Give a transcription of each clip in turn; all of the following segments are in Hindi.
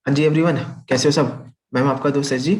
हाँ जी एवरीवन, कैसे हो सब। मैं हूं आपका दोस्त एस जी।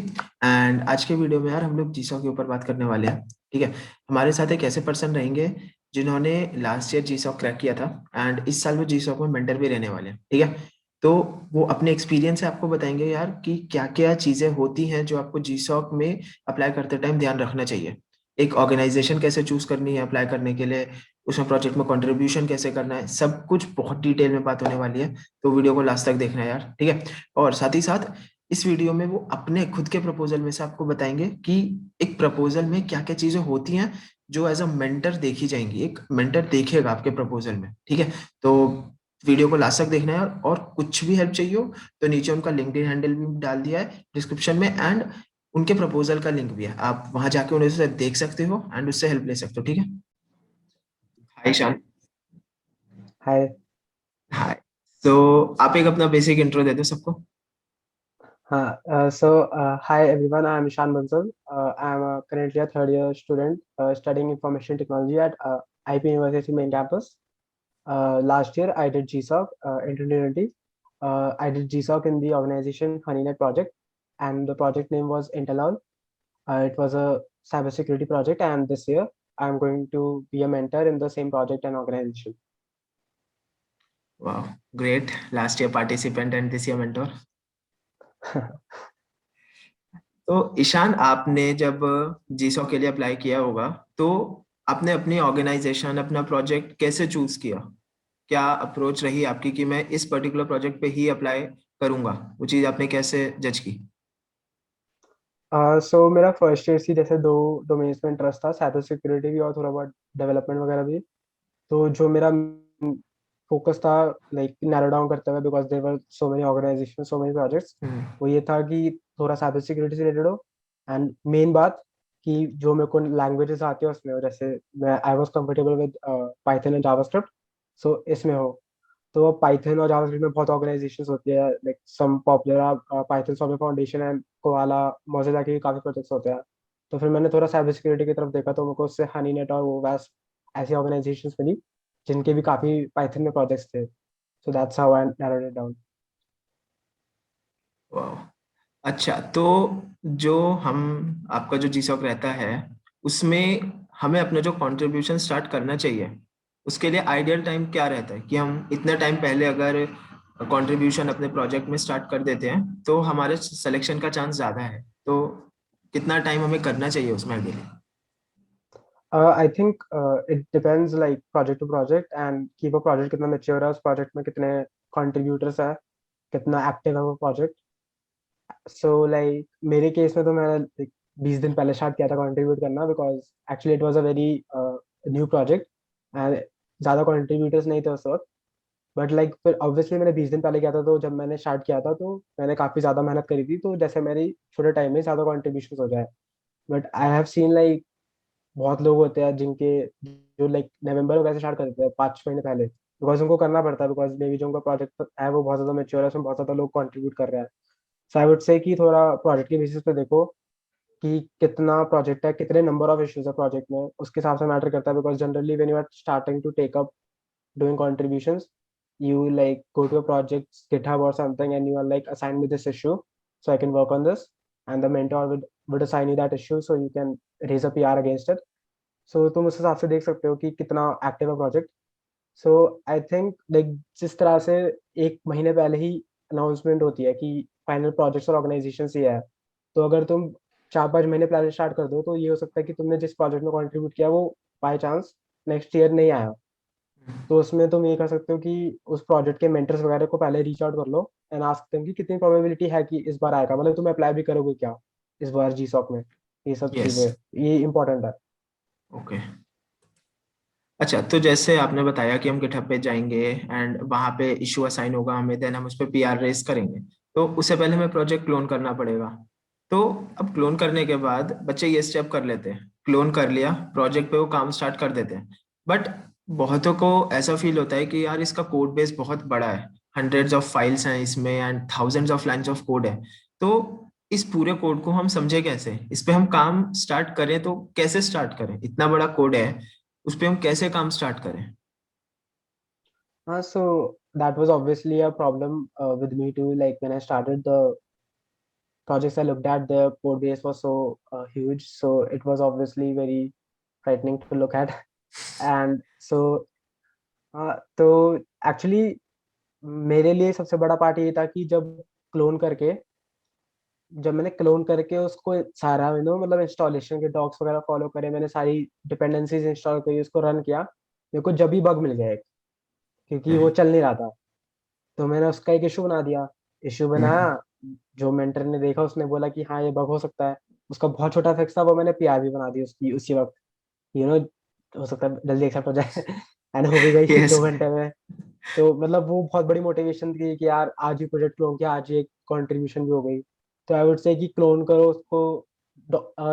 एंड आज के वीडियो में यार हम लोग जीसॉ के ऊपर बात करने वाले हैं। ठीक है। हमारे साथ एक ऐसे पर्सन रहेंगे जिन्होंने लास्ट ईयर जीसॉ क्रैक किया था एंड इस साल वो जीसॉ में मेंटर भी रहने वाले हैं। ठीक है। तो वो अपने एक्सपीरियंस से आपको बताएंगे यार कि क्या क्या चीज़ें होती हैं जो आपको जीसॉ में अप्लाई करते टाइम ध्यान रखना चाहिए। एक ऑर्गेनाइजेशन कैसे चूज करनी है अप्लाई करने के लिए, उसमें प्रोजेक्ट में कंट्रीब्यूशन कैसे करना है, सब कुछ बहुत डिटेल में बात होने वाली है। तो वीडियो को लास्ट तक देखना है यार। ठीक है। और साथ ही साथ इस वीडियो में वो अपने खुद के प्रपोजल में से आपको बताएंगे कि एक प्रपोजल में क्या क्या चीजें होती हैं जो एज अ मेंटर देखी जाएंगी, एक मेंटर देखेगा आपके प्रपोजल में। ठीक है। तो वीडियो को लास्ट तक देखना है और कुछ भी हेल्प चाहिए हो तो नीचे उनका लिंक्डइन हैंडल भी डाल दिया है डिस्क्रिप्शन में, एंड उनके प्रपोजल का लिंक भी है, आप वहां जाके उन्हें से देख सकते हो एंड उससे हेल्प ले सकते हो। ठीक है। हाय शान। हाय। हाय। तो आप एक अपना बेसिक इंट्रो दे दो सबको। Hi everyone, I am Ishan Bansal. I am currently a third year student studying information technology at IP University main campus. Last year I did GSOC in 2020. I did GSOC in the organization HoneyNet project, and the project name was Intelol. It was a cybersecurity project, and this year I am going to be a mentor in the same project and organization. वाह, great. Last year participant and this year mentor. तो ईशान, आपने जब जीसॉ के लिए अप्लाई किया होगा तो आपने अपनी ऑर्गेनाइजेशन, अपना प्रोजेक्ट कैसे चूज किया? क्या अप्रोच रही आपकी कि मैं इस पर्टिकुलर प्रोजेक्ट पे ही अप्लाई करूंगा? वो चीज आपने कैसे जज की? मेरा फर्स्ट ईयर से जैसे दो डोमेन्स में इंटरेस्ट था, साइबर सिक्योरिटी भी और थोड़ा बहुत डेवलपमेंट वगैरह भी। तो जो मेरा फोकस था, लाइक नैरो डाउन करते हुए, because there were so many organization, so many projects, hmm. वो ये था कि थोड़ा साइबर सिक्योरिटी से रिलेटेड हो। एंड मेन बात कि जो मेरे को लैंग्वेजेस आती है उसमें हो, जैसे मैं I was comfortable with Python and JavaScript, so इसमें हो। तो पाइथन और जावास्क्रिप्ट में बहुत ऑर्गेनाइजेशंस होती है, like some popular Python Software Foundation and coala, Mozilla के काफी प्रोजेक्ट्स होते हैं। तो फिर मैंने थोड़ा साइबर सिक्योरिटी की तरफ देखा, तो मेरे को उससे हनी नेट और वो वैस ऐसी ऑर्गेनाइजेशंस मिली जिनके भी काफी पाइथन में प्रोजेक्ट्स थे। So that's how I narrowed it down. वाह। अच्छा, तो जो हम आपका जो जीसॉक रहता है उसमें हमें अपना जो कंट्रीब्यूशन स्टार्ट करना चाहिए, उसके लिए आइडियल टाइम क्या रहता है कि हम इतने टाइम पहले अगर कंट्रीब्यूशन अपने प्रोजेक्ट में स्टार्ट कर देते हैं तो हमारे सिलेक्शन का चांस ज्यादा है। तो कितना टाइम हमें करना चाहिए उसमें अकेले? I think it depends like project to project, and कि वो प्रोजेक्ट कितना मेच्योर है, उस प्रोजेक्ट में कितने कंट्रीब्यूटर्स है, कितना एक्टिव है वो प्रोजेक्ट। सो लाइक मेरे केस में तो मैंने 20 दिन पहले स्टार्ट किया था कंट्रीब्यूट करना, because actually it was a very new project and ज़्यादा कंट्रीब्यूटर्स नहीं थे उस वक्त। बट लाइक फिर ऑब्वियसली मैंने 20 दिन पहले किया था, तो जब मैंने स्टार्ट किया था तो मैंने काफ़ी ज़्यादा मेहनत करी थी, तो जैसे मेरी छोटे टाइम में ज़्यादा कॉन्ट्रीब्यूशन हो जाए। But I have seen like बहुत लोग होते हैं जिनके जो लाइक नवंबर वगैरह से स्टार्ट कर देते हैं 5 महीने पहले, बिकॉज उनको करना पड़ता है, बिकॉज मे बी जो उनका प्रोजेक्ट है वो बहुत ज़्यादा मेच्योर है, उसमें बहुत ज़्यादा लोग कंट्रीब्यूट कर रहे हैं। सो आई वुड से कि थोड़ा प्रोजेक्ट के बेसिस पे देखो कि कितना प्रोजेक्ट है, कितने नंबर ऑफ इश्यूज है प्रोजेक्ट में, उसके हिसाब से मैटर करता है। Because generally when you are starting to take up doing contributions, you like go to a project's GitHub or something and you are like assign me this issue so I can work on this, and the mentor would assign you that issue so you can raise a PR against it. So तुम उस हिसाब से देख सकते हो कि कितना एक्टिव है प्रोजेक्ट। सो आई थिंक लाइक जिस तरह से 1 महीने पहले ही अनाउंसमेंट होती है कि फाइनल प्रोजेक्ट्स और ऑर्गेनाइजेशन ही है, तो अगर तुम 4-5 महीने पहले स्टार्ट कर दो तो ये हो सकता है कि तुमने जिस प्रोजेक्ट में कंट्रीब्यूट किया वो बाय चांस नेक्स्ट ईयर नहीं आया। तो उसमें तुम ये कर सकते हो कि उस प्रोजेक्ट के मेंटर्स वगैरह को पहले रीच आउट कर लो एंड आस्क देम कि कितनी प्रोबेबिलिटी है कि इस बार आएगा, मतलब तुम अप्लाई भी करोगे क्या इस बार जी सॉक में। ये सब यस। चीजें ये इंपॉर्टेंट है। ओके। अच्छा, तो जैसे आपने बताया कि हम गिटहब पे जाएंगे एंड वहां पे इशू असाइन होगा हमें, देन हम उस पर पीआर रेस करेंगे। तो उससे पहले हमें प्रोजेक्ट क्लोन करना पड़ेगा। तो अब क्लोन करने के बाद बच्चे ये स्टेप कर लेते हैं, क्लोन कर लिया, प्रोजेक्ट पे वो काम स्टार्ट कर देते हैं। बट बहुतों को ऐसा फील होता है कि यार इसका कोड बेस बहुत बड़ा है, हंड्रेड्स ऑफ फाइल्स हैं इसमें and thousands of lines of code है। तो इस पूरे कोड को हम समझे कैसे, इस पे हम काम स्टार्ट करें तो कैसे स्टार्ट करें? इतना बड़ा कोड है, उस पे हम कैसे काम स्टार्ट करें? हाँ, सो that was obviously a problem with me too. Like when I started the projects I looked at, the code base was so huge, so it was obviously very frightening to look at. And so तो एक्चुअली मेरे लिए सबसे बड़ा पार्ट ये था कि क्लोन करके जब मैंने क्लोन करके उसको सारा मतलब इंस्टॉलेशन के डॉक्स वगैरह फॉलो करे, मैंने सारी डिपेंडेंसीज इंस्टॉल करी, उसको रन किया, मेरे को जब भी बग मिल गया एक, क्योंकि वो चल नहीं रहा था। तो मैंने उसका एक इशू बना दिया। इशू बनाया, जो मेंटर ने देखा उसने बोला कि हाँ ये बग हो सकता है। उसका बहुत छोटा फिक्स था, वो मैंने पीआर भी बना दी उसकी उसी वक्त, यू नो हो सकता है जल्दी एक्सेप्ट हो जाए। एंड हो भी गई यस। 2 घंटे में। तो मतलब वो बहुत बड़ी मोटिवेशन थी कि यार आज ही प्रोजेक्ट क्लोन किया, आज ही एक कंट्रीब्यूशन भी हो गई। तो आई वुड से कि क्लोन करो उसको।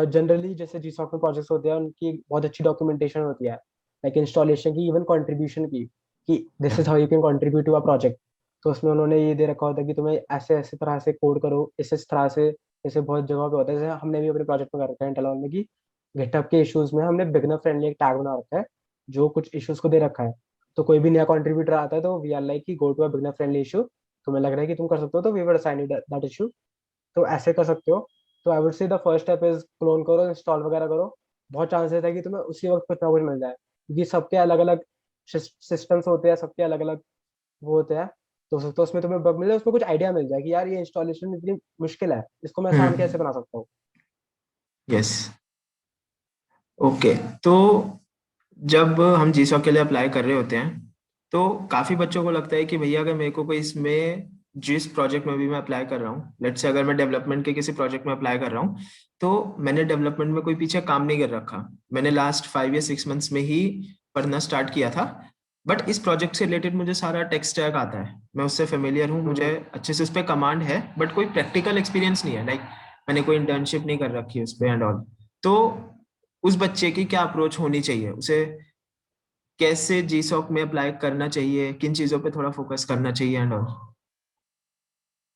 जनरली जैसे जीसॉफ्ट में प्रोजेक्ट्स होते हैं उनकी बहुत अच्छी डॉक्यूमेंटेशन होती है, लाइक इंस्टॉलेशन की, इवन कंट्रीब्यूशन की, कि this is how you can contribute to a project. तो उसमें उन्होंने ये दे रखा होता है कि तुम्हें ऐसे ऐसे तरह से कोड करो, इस तरह से। जैसे बहुत जगह पे होता है, जैसे हमने भी अपने प्रोजेक्ट में कर रखा है इंटेल में, कि गिटहब के इश्यूज में हमने बिगनर फ्रेंडली एक टैग बना रखा है जो कुछ इश्यूज को दे रखा है। तो कोई भी नया कंट्रीब्यूटर आता है तो वी आर लाइक कि go to a beginner friendly issue, तुम्हें लग रहा है कि तुम कर सकते हो तो we will assign you that issue. तो ऐसे कर सकते हो। तो I would say the first step is clone करो, इंस्टॉल वगैरह करो। बहुत चांसेस है कि तुम्हें उसी वक्त कुछ ना कुछ मिल जाए, क्योंकि सबके अलग अलग सिस्टम्स होते हैं, सबके अलग अलग वो होते हैं। तो हो सकता है उसमें तुम्हें बग मिल जाए, उसमें कुछ आइडिया मिल जाए कि यार ये इंस्टॉलेशन इतनी मुश्किल है, इसको मैं आसान कैसे बना सकता हूँ। यस। ओके। तो जब हम जीसॉक के लिए अप्लाई कर रहे होते हैं तो काफी बच्चों को लगता है कि भैया अगर मेरे को कोई इसमें जिस प्रोजेक्ट में भी मैं अप्लाई कर रहा हूँ, लेट्स से अगर मैं डेवलपमेंट के किसी प्रोजेक्ट में अप्लाई कर रहा हूँ, तो मैंने डेवलपमेंट में कोई पीछे काम नहीं कर रखा। मैंने लास्ट 5 या 6 मंथ्स में ही पढ़ना स्टार्ट किया था। बट इस प्रोजेक्ट से रिलेटेड मुझे सारा टेक स्टैक आता है, मैं उससे फेमिलियर हूँ, मुझे हम्म। अच्छे से उस पर कमांड है, बट कोई प्रैक्टिकल एक्सपीरियंस नहीं है। लाइक मैंने कोई इंटर्नशिप नहीं कर रखी है उस पर एंड ऑल। तो उस बच्चे की क्या अप्रोच होनी चाहिए, उसे कैसे जीसॉक में अप्लाई करना चाहिए, किन चीजों पे थोड़ा फोकस करना चाहिए and all?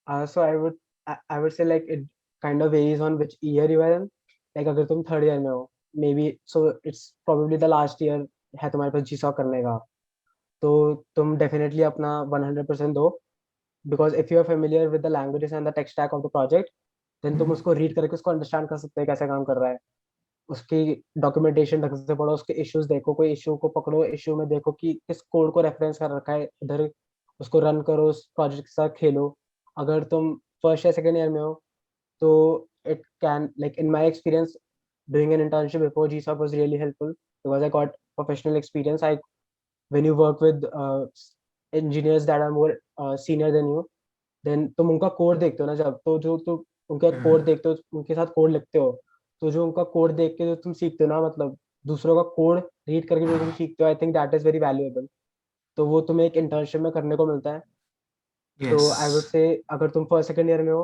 So I would say like it kind of varies on which year you are in. Like अगर तुम थर्ड ईयर में हो, may be so it's probably the last year है तुम्हारे पास जीसॉक करने का। तो तुम डेफिनेटली अपना 100% दो, because if you are familiar with the languages and the tech stack of the project, then तुम उसको रीड करके उसको अंडरस्टैंड कर सकते हो कैसे काम कर रहा है। उसकी डॉक्यूमेंटेशन ढंग से पढ़ो, उसके इश्यूज देखो, कोई इशू को पकड़ो, इशू में देखो कि किस कोड को रेफरेंस कर रखा है इधर, उसको रन करो, उस प्रोजेक्ट के साथ खेलो। अगर तुम फर्स्ट या सेकेंड ईयर में हो तो it can, like in my experience, doing an internship before GSOC was really helpful because I got professional experience. I When you work with engineers that are more senior than you, then तुम उनका कोड देखते हो ना, जब तो जो तुम उनका कोड देखते हो, उनके साथ कोड लिखते हो, तो जो उनका कोड देख के जो तुम सीखते हो ना, मतलब दूसरों का कोड रीड करके जो तुम सीखते हो, I think that is very valuable. तो वो तुम्हें एक इंटर्नशिप में करने को मिलता है। तो यस। आई वुड से अगर तुम फर्स्ट सेकेंड ईयर में हो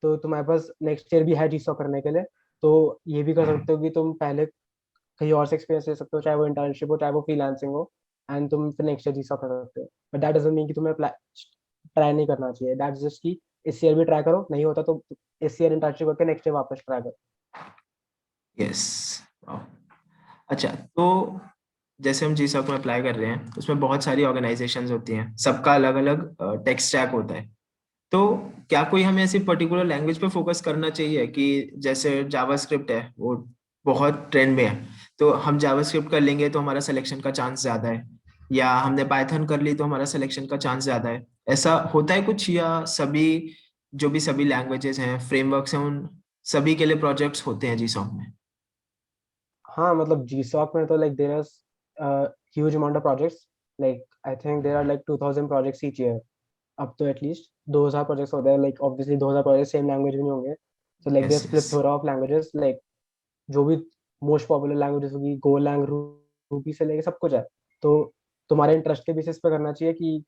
तो तुम्हारे पास नेक्स्ट ईयर भी है जीसॉक करने के लिए। तो ये भी कर सकते हो कि तुम पहले कहीं और से एक्सपीरियंस ले सकते हो, चाहे वो इंटर्नशिप हो चाहे वो फ्रीलांसिंग हो, एंड तुम फिर नेक्स्ट ईयर जीसॉक कर सकते हो। बट दैट डजंट मीन कि तुम्हें ट्राई नहीं करना चाहिए। दैट्स जस्ट कि इस ईयर भी ट्राई करो, नहीं होता तो इस ईयर इंटर्नशिप करके नेक्स्ट ईयर वापस ट्राई करो। यस। अच्छा, तो जैसे हम जीसॉक में अप्लाई कर रहे हैं, उसमें बहुत सारी ऑर्गेनाइजेशंस होती हैं, सबका अलग अलग टेक स्टैक होता है। तो क्या कोई हमें ऐसी पर्टिकुलर लैंग्वेज पे फोकस करना चाहिए कि जैसे जावास्क्रिप्ट है वो बहुत ट्रेंड में है, तो हम जावास्क्रिप्ट कर लेंगे तो हमारा सिलेक्शन का चांस ज्यादा है, या हमने पाइथन कर ली तो हमारा सिलेक्शन का चांस ज्यादा है? ऐसा होता है कुछ, या सभी जो भी सभी लैंग्वेजेस हैं, फ्रेमवर्क्स हैं, उन सभी के लिए प्रोजेक्ट्स होते हैं जीसॉक में? हाँ मतलब जीसॉक में तो like there are huge amount of projects. Like I think there are like 2000 projects each year. अब तो एटलीस्ट 2000 प्रोजेक्ट्स होते हैं। Like obviously 2000 project same language भी नहीं होंगे, so like yes. there's yes. plethora of languages, like जो भी मोस्ट पॉपुलर लैंग्वेजेस होगी, गोलैंग, रूबी से लेके सब कुछ है। तो तुम्हारे इंटरेस्ट के बेसिस पे करना चाहिए कि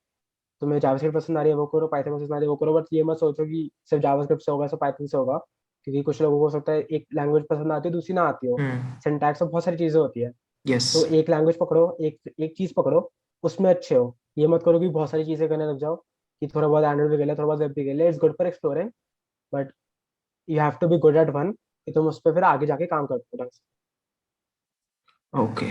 तुम्हें जावास्क्रिप्ट पसंद आ रही है वो करो, पाइथन पसंद आ रही है वो करो। बट ये मत सोचो कि सिर्फ जावास्क्रिप्ट से होगा, सिर्फ पाइथन से होगा, क्योंकि कुछ लोगों को हो सकता है एक लैंग्वेज पसंद आती है दूसरी ना आती हो। हम्म। सिंटैक्स और बहुत सारी चीजें होती है। यस। तो एक लैंग्वेज पकड़ो, एक एक चीज पकड़ो, उसमें अच्छे हो। ये मत करो कि बहुत सारी चीजें करने लग जाओ, कि थोड़ा बहुत एंड्रॉइड भी कर लिया, थोड़ा बहुत वेब भी कर लिया। It's good for exploring, but you have to be good at one, कि तुम उस पर फिर आगे जाके काम करते हो ढंग से। ओके।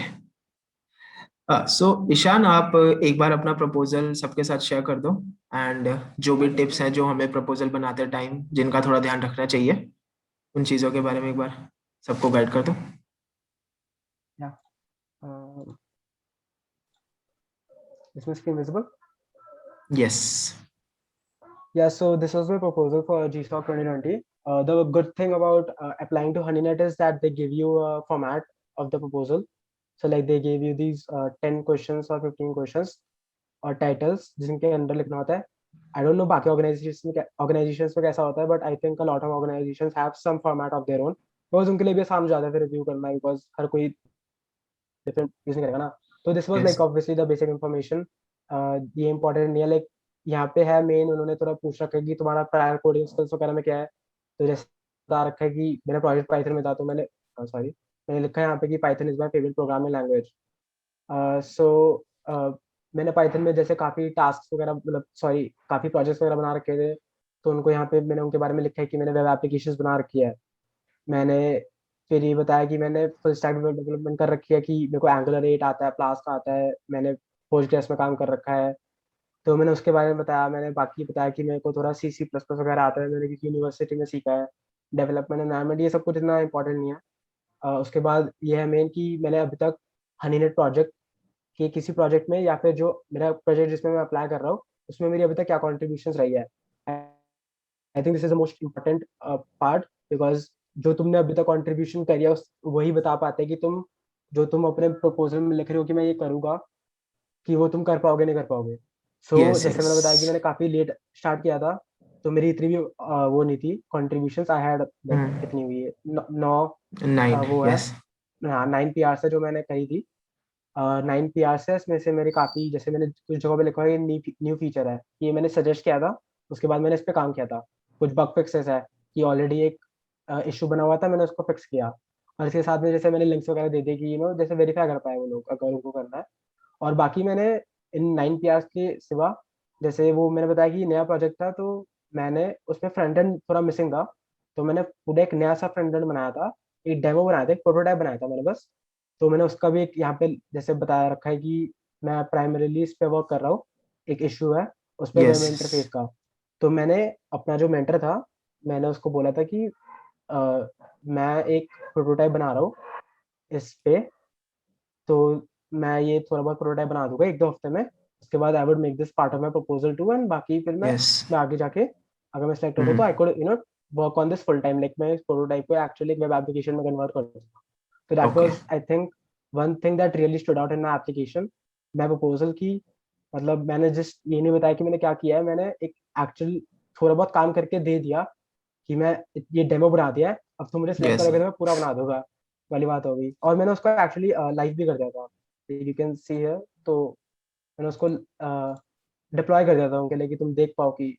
सो ईशान, आप एक बार अपना प्रपोजल सबके साथ शेयर कर दो, एंड जो भी टिप्स हैं जो हमें प्रपोजल बनाते टाइम जिनका थोड़ा ध्यान रखना चाहिए, उन चीज़ों के बारे में एक बार सबको गाइड कर दो। Yeah. Um, is my screen visible? Yes. Yeah, so this was my proposal for GSOC 2020. The good thing about applying to HoneyNet is that they give you a format of the proposal. So like they gave you these 10 questions or 15 questions or titles जिनके अंदर लिखना होता है. I don't know बाकी organizations में कैसा होता है, but I think a lot of organizations have some format of their own. Because उनके लिए भी आसान हो जाता है फिर रिव्यू करना, because हर कोई डिफरेंट यूज नहीं करेगा ना. तो this was yes. Like obviously the basic information. ये इंपॉर्टेंट नहीं है, लाइक यहाँ पे है मेन, उन्होंने थोड़ा पूछ रखा है कि तुम्हारा प्रायर कोडिंग स्किल्स वगैरह में क्या है. तो जैसे बता रखा है कि मेरा प्रोजेक्ट पाइथन में था, तो मैंने सॉरी मैंने लिखा है यहाँ पे कि Python is my favourite programming language. So मैंने पाइथन में जैसे काफ़ी टास्क वगैरह, मतलब सॉरी काफ़ी प्रोजेक्ट्स वगैरह बना रखे थे. तो उनको यहाँ पे मैंने उनके बारे में लिखा है कि मैंने वेब एप्लीकेशंस बना रखी है. मैंने फिर ये बताया कि मैंने फुल स्टैक डेवलपमेंट कर रखी है, कि मेरे को एंगुलर 8 आता है, फ्लास्क आता है, मैंने पोस्टग्रेस में काम कर रखा है. तो मैंने उसके बारे में बताया. मैंने बाकी बताया कि मेरे को थोड़ा सी सी प्लस प्लस वगैरह आता है, मैंने किसी यूनिवर्सिटी में सीखा है. डेवलपमेंट एनवायरनमेंट ये सब कुछ इतना इंपॉर्टेंट नहीं है. उसके बाद ये है मेन कि मैंने अभी तक हनीनेट प्रोजेक्ट के किसी प्रोजेक्ट में, या फिर जो मेरा प्रोजेक्ट जिसमें मैं अप्लाई कर रहा हूँ उसमें मेरी अभी तक क्या कॉन्ट्रीब्यूशन रही है. I think this is the most important part, because जो तुमने अभी तक कंट्रीब्यूशन करी है उस वही बता पाते हैं कि तुम जो तुम अपने प्रपोजल में लिख रहे हो कि मैं ये करूंगा, कि वो तुम कर पाओगे नहीं कर पाओगे. So yes. जैसे यस। मैंने बताया कि मैंने काफी लेट स्टार्ट किया था, तो मेरी इतनी भी वो नहीं थी कॉन्ट्रीब्यूशन. आई हैड लाइक कितनी हुई है, 9 9। वो है. यस। हाँ 9 पी आर से जो मैंने करी थी. 9 पी आर से इसमें से मेरी काफी, जैसे मैंने कुछ जगह पे लिखा है ये न्यू फीचर है, ये मैंने सजेस्ट किया था. उसके बाद मैंने इस पे काम किया था. कुछ बग फिक्सेस है कि ऑलरेडी एक इशू बना हुआ था, मैंने उसको फिक्स किया. और इसके साथ में जैसे मैंने लिंक्स वगैरह दे दिए कि जैसे वेरीफाई कर पाए वो लोग अगर उनको करना है. और बाकी मैंने इन 9 पी आर के सिवा, जैसे वो मैंने बताया कि नया प्रोजेक्ट था, तो मैंने उसमें फ्रंट एंड थोड़ा मिसिंग था. तो मैंने पूरा एक नया सा फ्रंट एंड बनाया था, एक डेमो बनाया था, एक प्रोटोटाइप बनाया था मैंने बस. तो मैंने उसका भी एक यहाँ पे जैसे बताया रखा है कि मैं प्राइमरीली इस पे वर्क कर रहा हूँ. एक इशू है उस पे वेब यस। इंटरफेस का. तो मैंने अपना जो मेंटर था, मैंने उसको बोला था कि मैं एक प्रोटोटाइप बना रहा हूँ इस पे. तो मैं ये थोड़ा बहुत प्रोटोटाइप बना दूंगा 1-2 हफ्ते में. उसके बाद I would make this part of my proposal too, and बाकी फिर मैं यस। इसमें आगे जाके अगर मैं सिलेक्ट होता तो I could work on this full time, like मैं इस प्रोटोटाइप को एक्चुअली एक वेब एप्लीकेशन में कन्वर्ट कर दूंगा. तो that okay. Was I think one thing that really stood out in my application. मैं प्रपोजल की, मतलब मैंने जस्ट ये नहीं बताया कि मैंने क्या किया है, मैंने एक एक्चुअल थोड़ा बहुत काम करके दे दिया कि मैं ये डेमो बना दिया है, अब तुम मुझे सिलेक्ट यस। करोगे तो मैं पूरा बना दूंगा वाली बात होगी. और मैंने उसको एक्चुअली लाइव भी कर दिया था, यू कैन सी हियर. तो मैंने उसको डिप्लॉय कर दिया था उनके लिए कि तुम देख पाओ कि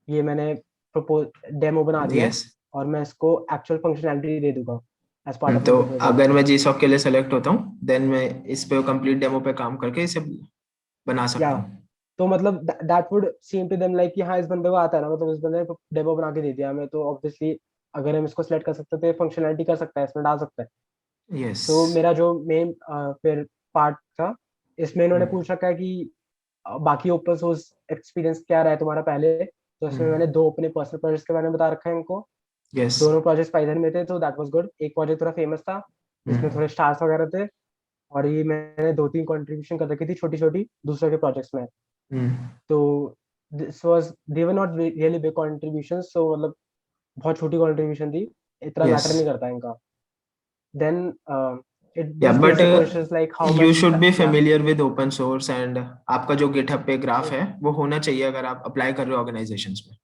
ये मैंने प्रपोज डेमो बना दिया है, यस। और मैं इसको एक्चुअल फंक्शनैलिटी दे दूंगा एज पार्ट ऑफ माई तो प्रपोजल. अगर मैं जीसॉक के लिए सेलेक्ट होता हूँ, देन मैं इस पे कंप्लीट डेमो पे काम करके इसे बना या सकता हूँ। तो मतलब that would seem to them like कि हाँ इस बंदे को आता है ना, मतलब इस बंदे ने डेमो बना के दे दिया हमें, तो ऑब्वियसली अगर हम इसको सिलेक्ट कर सकते हैं तो ये फंक्शनैलिटी कर सकता है, इसमें डाल सकता है. यस। तो मेरा जो मेन फिर पार्ट था, इसमें इन्होंने पूछ रखा है कि बाकी ओपन सोर्स एक्सपीरियंस क्या रहा है तुम्हारा पहले. तो इसमें मैंने 2 अपने पर्सनल प्रोजेक्ट्स के बारे में बता रखा है इनको. यस। दोनों प्रोजेक्ट्स पाइथन में थे, तो दैट वाज गुड. एक प्रोजेक्ट थोड़ा फेमस था जिसमें थोड़े स्टार्स वगैरह थे, और ये मैंने 2-3 कंट्रीब्यूशन कर रखी थी छोटी छोटी दूसरों के प्रोजेक्ट्स में. तो this was they were not really big contribution, so मतलब बहुत छोटी कंट्रीब्यूशन थी, इतना यस। मैटर नहीं करता इनका. देन इट या just but basic questions like how you much. Should be या familiar with open source, and आपका जो गिटहब पे ग्राफ ट्रू है वो होना चाहिए अगर आप अप्लाई कर रहे हो ऑर्गेनाइजेशंस में।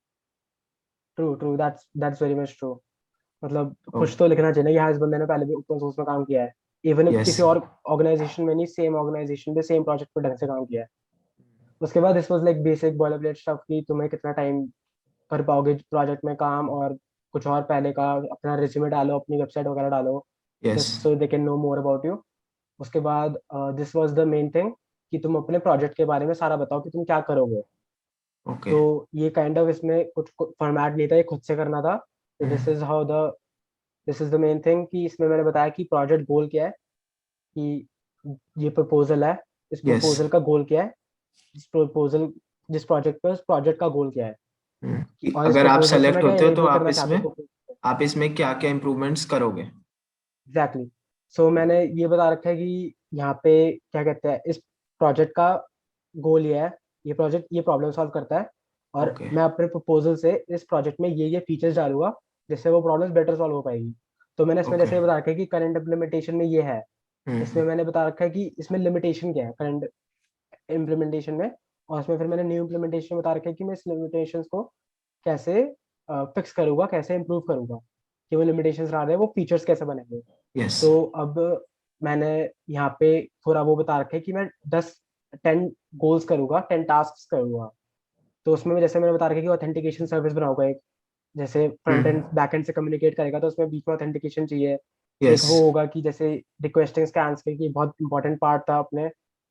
True true, that's very much true. मतलब ओ। कुछ तो लिखना चाहिए कि हाँ इस बंदे ने पहले भी ओपन सोर्स में काम किया है, इवन इफ यस। किसी और ऑर्गेनाइजेशन में नहीं, सेम ऑर्गेनाइजेशन पे सेम प्रोजेक्ट पे ढंग से काम किया है. उसके बाद this was like basic boilerplate stuff कि तुम्हें कितना टाइम कर पाओगे प्रोजेक्ट में काम, और कुछ और पहले का अपना रिज्यूमे डालो, अपनी वेबसाइट वगैरह डालो, yes. Just so they can know more about you. उसके बाद this was the main thing कि तुम अपने प्रोजेक्ट के बारे में सारा बताओ कि तुम क्या करोगे. ओके। तो ये काइंड ऑफ इसमें कुछ फॉर्मेट नहीं था, ये खुद से करना था. तो this is the main thing कि इसमें मैंने बताया कि प्रोजेक्ट गोल क्या है, कि ये प्रपोजल है, इस यस। प्रपोजल का गोल क्या है, जिस प्रोजेक्ट पे उस प्रोजेक्ट का गोल क्या है, कि और इस अगर आप प्रपोजल से सेलेक्ट मैं क्या होते हो तो इनेबल करना चाहता हूँ। आप इसमें क्या क्या इम्प्रूवमेंट्स करोगे? एग्जैक्टली। सो मैंने ये बता रखा है कि यहाँ पे क्या कहते हैं, इस प्रोजेक्ट का गोल ये है, ये प्रोजेक्ट ये प्रॉब्लम सॉल्व करता है, और ओके। मैं अपने प्रपोजल से इस प्रोजेक्ट में ये फीचर्स डालूंगा जिससे वो प्रॉब्लम बेटर सॉल्व हो पाएगी। तो मैंने इसमें ओके। जैसे बता रखा है कि करंट इम्प्लीमेंटेशन में ये है, हम्म। इसमें मैंने बता रखा है कि इसमें लिमिटेशन क्या है करंट इम्प्लीमेंटेशन में, और इसमें फिर मैंने न्यू इम्प्लीमेंटेशन में बता रखा है कि मैं इस लिमिटेशंस को कैसे फिक्स करूंगा, कैसे इंप्रूव करूंगा, कि वो लिमिटेशंस आ रहे हैं वो फीचर्स कैसे बनेंगे। यस। तो अब मैंने यहाँ पे थोड़ा वो बता रखा है कि मैं 10 गोल्स करूंगा, 10 टास्क करूंगा। तो उसमें जैसे मैंने बता रखा है कि ऑथेंटिकेशन सर्विस बनाऊंगा एक, जैसे front end hmm. Back and से कम्युनिकेट करेगा तो उसमें बीच में ऑथेंटिकेशन चाहिए। एक यस। वो होगा कि जैसे रिक्वेस्टिंग स्कैन्स की बहुत इंपॉर्टेंट पार्ट था अपने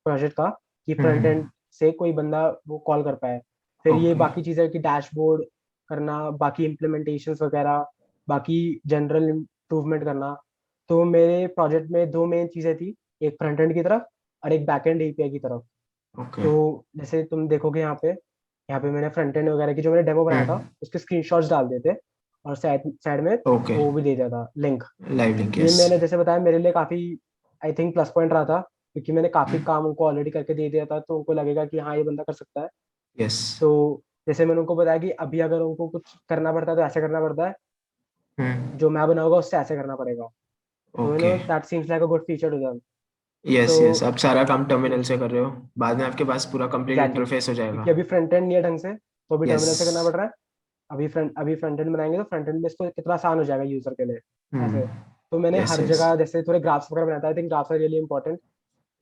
प्रोजेक्ट का, कि फ्रंट एंड हम्म। से कोई बंदा वो कॉल कर पाए। फिर ये ओके। बाकी चीजें कि डैशबोर्ड करना, बाकी इम्प्लीमेंटेशंस वगैरह, बाकी जनरल इम्प्रूवमेंट करना। तो मेरे प्रोजेक्ट में दो मेन चीजें थी, एक फ्रंट एंड की तरफ और एक बैक एंड एपीआई की तरफ। ओके। तो जैसे तुम देखोगे यहाँ पे मैंने फ्रंट एंड वगैरह की जो मैंने डेमो बनाया था हम्म। उसके स्क्रीनशॉट्स डाल दिए थे, और साइड साइड में ओके। वो भी दे दिया था लिंक। लाइव लिंक, ये यस। मैंने जैसे बताया मेरे लिए काफी आई थिंक प्लस पॉइंट रहा था, क्योंकि मैंने काफी काम उनको ऑलरेडी करके दे दिया था, तो उनको लगेगा कि हाँ ये बंदा कर सकता है। यस। तो जैसे मैंने उनको बताया कि अभी अगर उनको कुछ करना पड़ता है तो ऐसे करना पड़ता है, हम्म। जो मैं बनाऊंगा उससे ऐसे करना पड़ेगा। तो okay. That seems like a good feature to them. Yes, so yes, आप सारा काम टर्मिनल से कर रहे हो, बाद में आपके पास पूरा कंप्लीट एग्जैक्टली, इंटरफेस हो जाएगा। क्योंकि अभी फ्रंट एंड नहीं है ढंग से, तो अभी यस। टर्मिनल से करना पड़ रहा है। अभी फ्रंट एंड बनाएंगे तो फ्रंट एंड में इसको कितना आसान हो जाएगा यूजर के लिए, ऐसे। हम्म। तो मैंने यस, हर यस। जगह जैसे थोड़े ग्राफ्स वगैरह बनाता है, I think graphs are really important,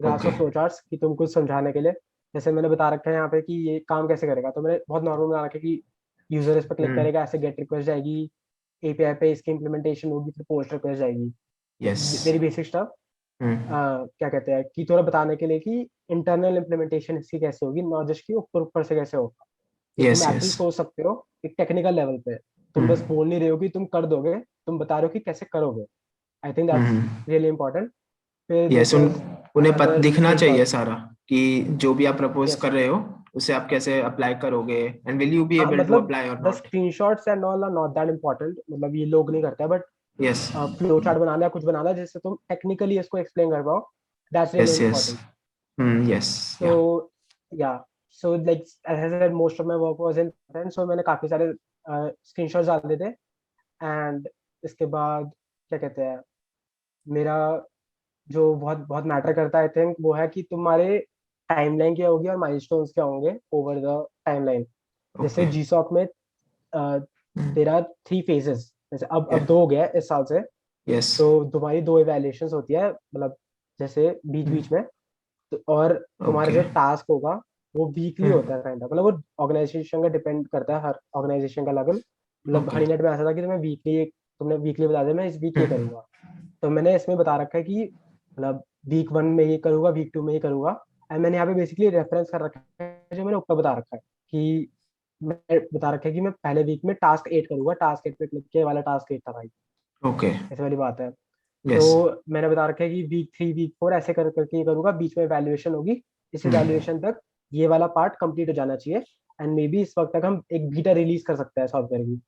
graphs okay. और फ्लो चार्ट्स, कि तुम कुछ समझाने के लिए। जैसे मैंने बता रखा है यहाँ पे कि ये काम कैसे करेगा, तो मैंने बहुत नॉर्मल बना रखा है कि यूजर इस पर क्लिक हम्म। करेगा, ऐसे गेट रिक्वेस्ट जाएगी, एपीआई पे इसकी इंप्लीमेंटेशन होगी, फिर पोस्ट रिक्वेस्ट जाएगी। Yes. Very basic stuff. Hmm. क्या कहते हैं कि थोड़ा बताने के लिए कि इंटरनल इम्प्लीमेंटेशन इसकी कैसे होगी, नॉट जस्ट की ऊपर ऊपर से कैसे होगा, कि तुम यस, यस। एक्चुअली सोच सकते हो एक टेक्निकल लेवल पे। तुम बस हम्म। बोल नहीं रहे हो कि तुम कर दोगे, तुम बता रहे हो कि कैसे करोगे। I think that's hmm. Really important. फिर यस, दिस वाज उन्हें अनदर दिखना चाहिए स्क्रीनशॉट। सारा, कि जो भी आप प्रपोज यस, कर रहे हो उसे आप कैसे अप्लाई करोगे, and will you be able to मतलब अप्लाई और the not. Screenshots and all are not that important, मतलब ये लोग नहीं करते, बट यस। फ्लो चार्ट बनाना है, कुछ बनाना है जिससे तुम टेक्निकली इसको एक्सप्लेन कर पाओ, that's really yes, yes. Important. Yes. या। So yeah, so like as I said, most of my work was in front, so मैंने काफी सारे स्क्रीनशॉट्स डाल दिए थे। एंड इसके बाद क्या कहते हैं, मेरा जो बहुत बहुत मैटर करता है आई थिंक वो है कि तुम्हारे टाइमलाइन क्या होगी और माइलस्टोन्स क्या होंगे ओवर द टाइमलाइन। जैसे ओके। जीसॉक में देर आर 3 फेजेस, जैसे अब दो हो गया है इस साल से। यस। तो तुम्हारी दो इवेल्युएशंस होती है, मतलब जैसे बीच बीच में। तो और तुम्हारा ओके। जो टास्क होगा वो वीकली होता है काइंड ऑफ, मतलब वो ऑर्गेनाइजेशन का डिपेंड करता है, हर ऑर्गेनाइजेशन का अलग। मतलब ओके। हनीनेट में ऐसा था कि तुम्हें वीकली, तुमने वीकली बता दिया मैं इस वीक ये करूंगा। तो मैंने इसमें बता रखा है कि मतलब वीक 1 में ये करूंगा, वीक 2 में ये करूंगा। एंड मैंने यहाँ पे बेसिकली रेफरेंस कर रखा है जो मैंने ऊपर बता रखा है, कि मैं बता रखा है कि मैं पहले वीक में टास्क 8 करूंगा, टास्क 8 पे क्लिक किया वाला टास्क 8 था भाई, ओके। ऐसे वाली बात है। तो यस। मैंने बता रखा है कि वीक 3 वीक 4 ऐसे कर करके ये करूंगा, बीच में वैल्यूएशन होगी, इस वैल्यूएशन तक ये वाला पार्ट कंप्लीट हो जाना चाहिए। एंड मे बी इस वक्त तक हम एक बीटा रिलीज कर सकते हैं सॉफ्टवेयर की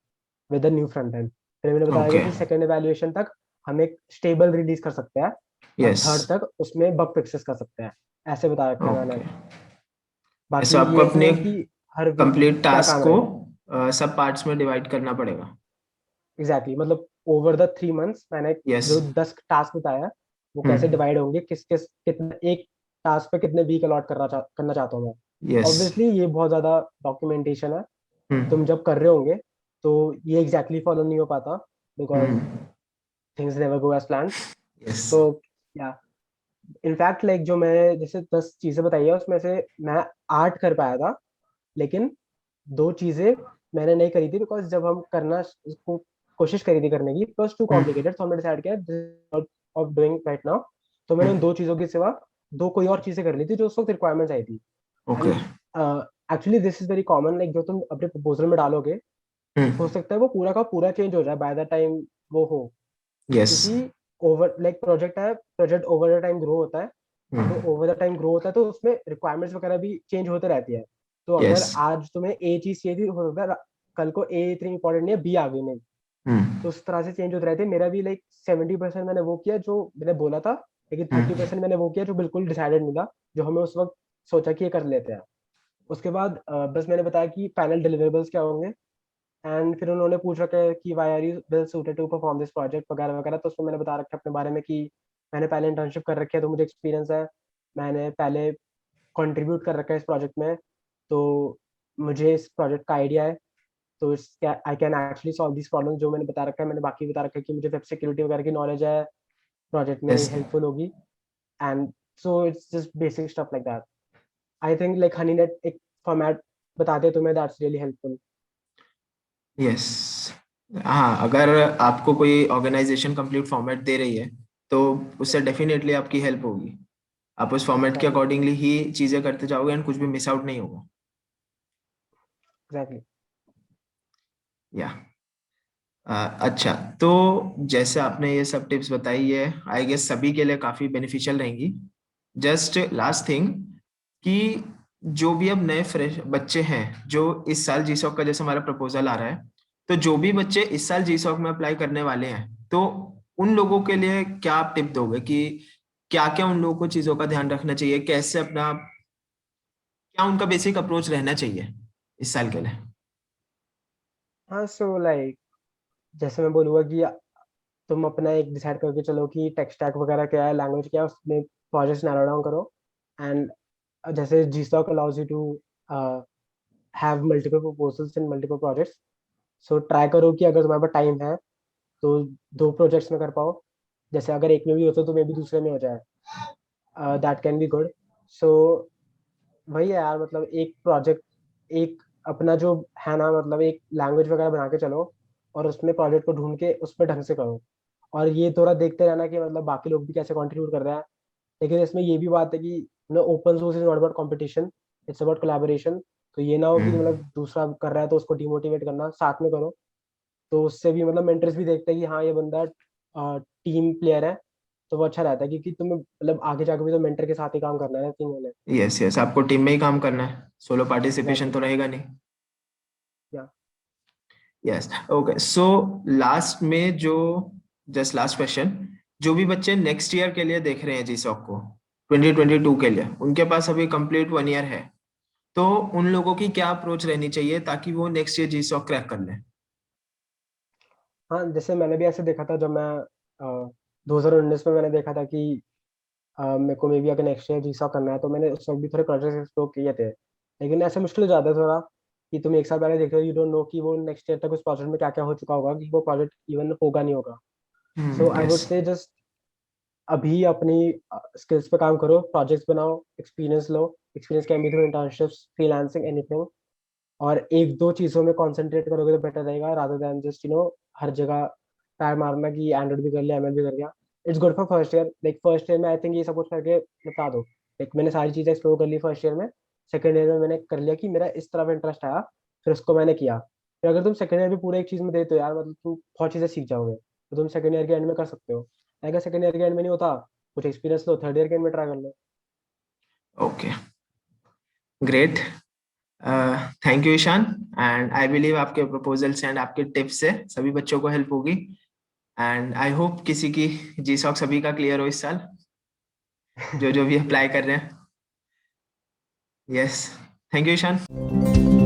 विद न्यू फ्रंट एंड। फिर मैंने बताया ओके। कि सेकंड वैल्यूएशन तक हम एक स्टेबल रिलीज कर सकते हैं, और यस। थर्ड तक उसमें बग फिक्सेस कर सकते हैं, ऐसे बता रखा है मैंने। ओके। बाकी ऐसे आपको ये अपने है कि हर वीक कंप्लीट क्या टास्क काम को रहेगा। सब पार्ट्स में डिवाइड करना पड़ेगा। एग्जैक्टली, मतलब ओवर द 3 मंथ्स मैंने यस। जो 10 टास्क बताया है वो कैसे हम्म। डिवाइड होंगे, किस किस कितने एक टास्क पे कितने वीक अलॉट करना चाहता हूँ मैं। यस। ऑब्वियसली ये बहुत ज्यादा डॉक्यूमेंटेशन है, तुम हम्म। जब कर रहे होंगे तो ये एग्जैक्टली फॉलो नहीं हो पाता, because hmm. Things never go as plan. Yes. तो या इनफैक्ट लाइक जो मैं जैसे 10 चीजें बताई है उसमें से मैं 8 कर पाया था, लेकिन 2 चीजें मैंने नहीं करी थी, बिकॉज जब हम करना इसको कोशिश करी थी करने की, it was too hmm. Complicated, तो हमने डिसाइड किया ऑफ डूइंग राइट नाउ। तो मैंने उन हम्म। 2 चीजों के सिवा दो कोई और चीजें कर ली थी जो उस वक्त रिक्वायरमेंट्स आई थी। Okay. And actually this is very common, like जो तुम अपने प्रपोजल में डालोगे हो हम्म। सकता है वो पूरा का पूरा चेंज हो जाए बाय द टाइम वो हो, यस। क्योंकि ओवर लाइक प्रोजेक्ट है, project over the time grow होता है। तो ओवर द टाइम ग्रो होता है, तो उसमें रिक्वायरमेंट्स वगैरह भी चेंज होते रहती है। तो अगर यस। आज तुम्हें ए चीज चाहिए थी, हो सकता है कल को ए इतनी इंपॉर्टेंट नहीं है, बी आ गई नहीं। तो उस तरह से चेंज होते रहते हैं। मेरा भी लाइक 70% मैंने वो किया जो मैंने बोला था, लेकिन 30% मैंने वो किया जो बिल्कुल डिसाइडेड नहीं था, जो हमें उस वक्त सोचा कि ये कर लेते हैं। उसके बाद बस मैंने बताया कि फाइनल डिलीवरेबल्स क्या होंगे, एंड फिर उन्होंने पूछ रखा है कि why are you well suited to perform this project वगैरह वगैरह। तो उसमें मैंने बता रखा है अपने बारे में कि मैंने पहले इंटर्नशिप कर रखी है, तो मुझे एक्सपीरियंस है, मैंने पहले कंट्रीब्यूट कर रखा है इस प्रोजेक्ट में, तो मुझे इस प्रोजेक्ट का आइडिया है। तो इस I can actually solve this problem, जो मैंने बता रखा है। मैंने बाकी बता रखा है कि मुझे वेब सिक्योरिटी वगैरह की नॉलेज है, प्रोजेक्ट में यस। हेल्पफुल होगी। And so it's just basic stuff like that. I think like Honeynet एक फॉर्मेट बताते तुम्हें, दैट्स रियली हेल्पफुल। यस। हाँ, अगर आपको कोई ऑर्गेनाइजेशन कंप्लीट फॉर्मेट दे रही है तो उससे डेफिनेटली आपकी हेल्प होगी। आप उस फॉर्मेट के एग्जैक्टली, अकॉर्डिंगली ही चीजें करते जाओगे एंड कुछ भी मिस आउट नहीं होगा। एग्जैक्टली। या अच्छा, तो जैसे आपने ये सब टिप्स बताई है, आई गेस सभी के लिए काफी बेनिफिशियल रहेंगी। जस्ट लास्ट थिंग कि जो भी अब नए फ्रेश बच्चे हैं जो इस साल जीसॉक का, जैसे हमारा प्रपोजल आ रहा है, तो जो भी बच्चे इस साल जीसॉक में अप्लाई करने वाले हैं, तो उन लोगों के लिए क्या आप टिप दोगे कि क्या क्या उन लोगों को चीजों का ध्यान रखना चाहिए, कैसे अपना, क्या उनका बेसिक अप्रोच रहना चाहिए इस साल के लिए? हाँ, सो लाइक जैसे मैं बोलूँगा कि तुम अपना एक डिसाइड करके चलो कि टेक स्टैक वगैरह क्या है, लैंग्वेज क्या है, उसमें प्रोजेक्ट्स नैरो डाउन करो। एंड जैसे जीस्टॉक allows you to have multiple proposals in multiple projects. So try करो कि अगर तुम्हारे पास टाइम है तो 2 प्रोजेक्ट्स में कर पाओ। जैसे अगर एक में भी होता तो मे भी दूसरे में हो जाए, दैट कैन बी गुड। सो वही है यार, मतलब एक प्रोजेक्ट, एक अपना जो है ना, मतलब एक लैंग्वेज वगैरह बना के चलो, और उसमें प्रोजेक्ट को ढूंढ के उस पर ढंग से करो। और ये थोड़ा देखते रहना कि मतलब बाकी लोग भी कैसे कंट्रीब्यूट कर रहे हैं। लेकिन इसमें ये भी बात है कि open source is not about competition, it's about collaboration. तो ये ना हो कि मतलब दूसरा कर रहा है तो उसको डिमोटिवेट करना, साथ में करो। तो उससे भी मतलब मेंटर्स भी देखते हैं कि हाँ ये बंदा टीम प्लेयर है, तो वो अच्छा रहता है, क्योंकि तुम्हें मतलब आगे जाकर भी तो मेंटर के साथ ही काम करना है टीम में। यस, यस, आपको टीम में ही काम करना है, सोलो पार्टिसिपेशन एग्जैक्टली। तो रहेगा नहीं। या यस। ओके, सो लास्ट में जो, जस्ट लास्ट क्वेश्चन, जो भी बच्चे नेक्स्ट ईयर के लिए देख रहे हैं जीसॉक को 2022 के लिए, उनके पास अभी कंप्लीट 1 ईयर है, तो उन लोगों की क्या अप्रोच रहनी चाहिए ताकि वो नेक्स्ट ईयर जीसॉक क्रैक कर लें? हाँ, जैसे मैंने भी ऐसे देखा था जब मैं 2019 में मैंने देखा था कि मेरे को मे भी अगर नेक्स्ट ईयर जीसा करना है, तो मैंने उस वक्त भी थोड़े प्रोजेक्ट्स एक्सप्लोर किए थे। लेकिन ऐसे मुश्किल हो जाता है थोड़ा कि तुम एक साल पहले देख रहे हो, यू डोंट नो कि वो नेक्स्ट ईयर तक उस प्रोजेक्ट में क्या क्या हो चुका होगा, कि वो प्रोजेक्ट इवन होगा नहीं होगा। सो आई वुड यस। से जस्ट अभी अपनी स्किल्स पे काम करो, प्रोजेक्ट्स बनाओ, experience low. Experience can be through internships, freelancing, anything. और एक दो चीजों में कंसंट्रेट करोगे तो बेटर रहेगा, रादर देन जस्ट हर जगह पैर मारना कि एंड्रॉइड भी कर लिया, एमएल भी कर लिया। It's good for first year, like first year में आई थिंक ये सब कुछ करके निपटा दो। लाइक मैंने सारी चीजें एक्सप्लोर कर ली फर्स्ट ईयर में। सेकंड ईयर में मैंने कर लिया कि मेरा इस तरफ इंटरेस्ट आया, फिर उसको मैंने किया। फिर अगर तुम सेकंड ईयर भी पूरे एक चीज में देते हो यार, मतलब तुम बहुत चीजें सीख जाओगे, तो तुम सेकंड ईयर के एंड में कर सकते हो। अगर सेकंड ईयर के एंड में नहीं होता, कुछ एक्सपीरियंस लो, थर्ड ईयर के एंड में ट्राई कर लो। Okay, great. Thank you Ishan, and I believe आपके प्रपोजल्स एंड आपके टिप्स से सभी बच्चों को हेल्प होगी, एंड आई होप किसी की जीसॉक सभी का क्लियर हो इस साल, जो जो भी या अप्लाई कर रहे हैं। यस। Thank you Ishan.